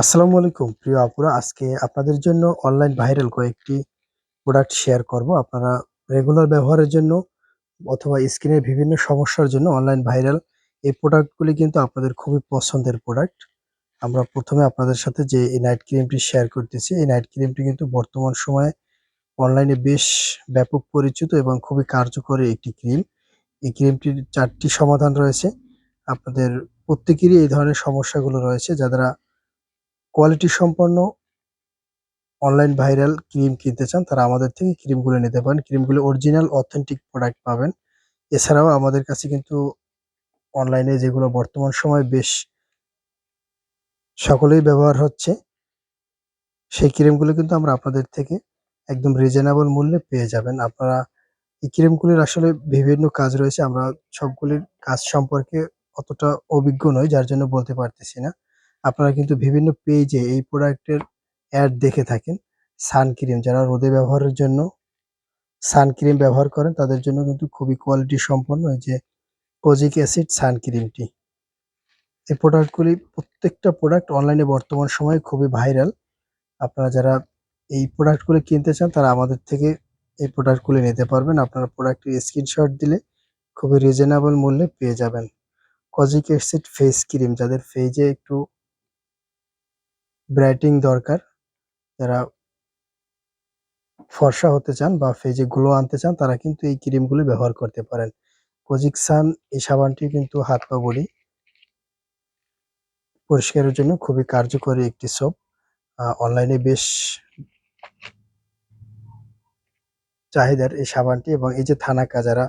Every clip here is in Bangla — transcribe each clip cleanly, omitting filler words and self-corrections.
আসসালামু আলাইকুম প্রিয় আপুরা। আজকে আপনাদের জন্য অনলাইন ভাইরাল কয়েকটি প্রোডাক্ট শেয়ার করব। আপনারা রেগুলার ব্যবহারের জন্য অথবা স্কিনের বিভিন্ন সমস্যার জন্য অনলাইন ভাইরাল এই প্রোডাক্টগুলি কিন্তু আপনাদের খুবই পছন্দের প্রোডাক্ট। আমরা প্রথমে আপনাদের সাথে যে এই নাইট ক্রিমটি শেয়ার করতেছি, এই নাইট ক্রিমটি কিন্তু বর্তমান সময়ে অনলাইনে বেশ ব্যাপক পরিচিত এবং খুবই কার্যকরী একটি ক্রিম। এই ক্রিমটির ৪ টি সমাধান রয়েছে। আপনাদের প্রত্যেকেরই এই ধরনের সমস্যাগুলো রয়েছে। যারা কোয়ালিটি সম্পন্ন অনলাইন ভাইরাল ক্রিম কিনতে চান তারা আমাদের থেকে ক্রিমগুলো নিতে পারেন। ক্রিমগুলো অরিজিনাল অথেন্টিক প্রোডাক্ট পাবেন। এছাড়াও আমাদের কাছে কিন্তু অনলাইনে যেগুলো বর্তমান সময়ে বেশ সকলেই ব্যবহার হচ্ছে, সেই ক্রিমগুলো কিন্তু আমরা আপনাদের থেকে একদম রিজনেবল মূল্যে পেয়ে যাবেন। আপনারা এই ক্রিমগুলির আসলে বিভিন্ন কাজ রয়েছে। আমরা সবগুলির কাজ সম্পর্কে অতটা অভিজ্ঞ নই, যার জন্য বলতে পারতেছি না। আপনারা কিন্তু বিভিন্ন পেজে এই প্রোডাক্টের অ্যাড দেখে থাকেন। সানক্রিম, যারা রোদে ব্যবহারের জন্য সানক্রিম ব্যবহার করেন তাদের জন্য কিন্তু খুবই কোয়ালিটি সম্পন্ন এই যে কোজিক অ্যাসিড সানক্রিমটি। এই প্রোডাক্টগুলি প্রত্যেকটা প্রোডাক্ট অনলাইনে বর্তমান সময়ে খুবই ভাইরাল। আপনারা যারা এই প্রোডাক্টগুলি কিনতে চান তারা আমাদের থেকে এই প্রোডাক্টগুলি নিতে পারবেন। আপনারা প্রোডাক্টের স্ক্রিনশট দিলে খুবই রিজনেবল মূল্যে পেয়ে যাবেন। কোজিক অ্যাসিড ফেস ক্রিম, যাদের ফেজে একটু ব্রাইটিং দরকার, যারা ফর্সা হতে চান বা ফেজে গ্লো আনতে চান তারা কিন্তু এই ক্রিমগুলি ব্যবহার করতে পারেন। কোজিক সান এই সাবানটি কিন্তু হাত পা বডি পরিষ্কারের জন্য খুবই কার্যকরী একটি সোপ। অনলাইনে বেশ চাহিদার এই সাবানটি। এবং এই যে থানাকা, যারা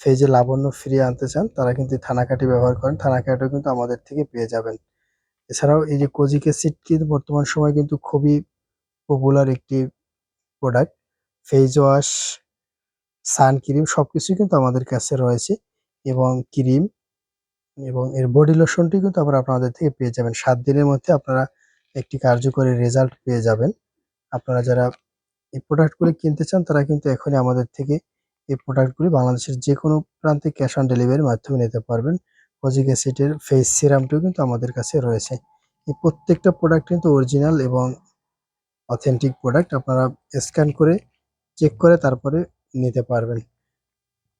ফেজে লাবণ্য ফিরিয়ে আনতে চান তারা কিন্তু এই থানাকাটি ব্যবহার করেন। থানাকাটিও কিন্তু আমাদের থেকে পেয়ে যাবেন। এছাড়াও এই যে কোজিক অ্যাসিড কিন্তু বর্তমান সময়ে কিন্তু খুবই পপুলার একটি প্রোডাক্ট। ফেস ওয়াশ, সান ক্রিম সবকিছুই কিন্তু আমাদের কাছে রয়েছে। এবং ক্রিম এবং এর বডি লোশনটি কিন্তু আবার আপনাদের থেকে পেয়ে যাবেন। ৭ দিনের মধ্যে আপনারা একটি কার্যকরী রেজাল্ট পেয়ে যাবেন। আপনারা যারা এই প্রোডাক্টগুলি কিনতে চান তারা কিন্তু এখনই আমাদের থেকে এই প্রোডাক্টগুলি বাংলাদেশের যেকোনো প্রান্তে ক্যাশ অন ডেলিভারির মাধ্যমে নিতে পারবেন। কোজিক অ্যাসিডের ফেস সিরামটিও কিন্তু আমাদের কাছে রয়েছে। এই প্রত্যেকটা প্রোডাক্ট কিন্তু অরিজিনাল এবং অথেন্টিক প্রোডাক্ট। আপনারা স্ক্যান করে চেক করে তারপরে নিতে পারবেন।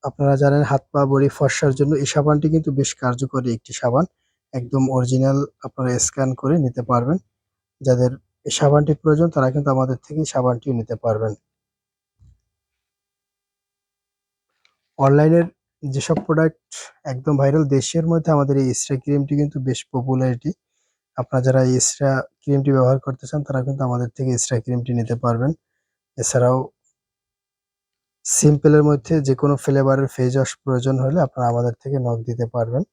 আপনারা জানেন হাত পা বডি ফর্সার জন্য এই সাবানটি কিন্তু বেশ কার্যকরী একটি সাবান। একদম অরিজিনাল, আপনারা স্ক্যান করে নিতে পারবেন। যাদের এই সাবানটি প্রয়োজন তারা কিন্তু আমাদের থেকে সাবানটিও নিতে পারবেন। অনলাইনের যেসব প্রোডাক্ট একদম ভাইরাল, দেশের মধ্যে আমাদের এই ইসরা ক্রিমটি কিন্তু বেশ পপুলারিটি। আপনারা যারা এই ইসরা ক্রিমটি ব্যবহার করতে চান তারা কিন্তু আমাদের থেকে ইসরা ক্রিমটি নিতে পারবেন। এছাড়াও সিম্পলের মধ্যে যেকোনো ফ্লেভারের ফেস ওয়াশ প্রয়োজন হলে আপনারা আমাদের থেকে নক দিতে পারবেন।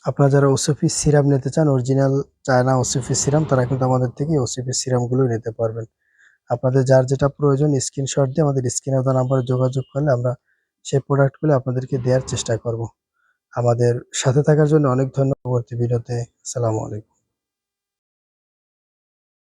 আপনারা যারা ওসিপি সিরাম নিতে চান, অরিজিনাল চায়না ওসিপি সিরাম, তারা কিন্তু আমাদের থেকে ওসিপি সিরামগুলো নিতে পারবেন। আপনাদের যার যেটা প্রয়োজন স্ক্রিনশট দিয়ে আমাদের স্ক্রিনে দেওয়া নাম্বারে যোগাযোগ করলে আমরা সেই প্রোডাক্টগুলো আপনাদেরকে দেওয়ার চেষ্টা করব। আমাদের সাথে থাকার জন্য অনেক ধন্যবাদ। পরবর্তী ভিডিওতে আসসালামু আলাইকুম।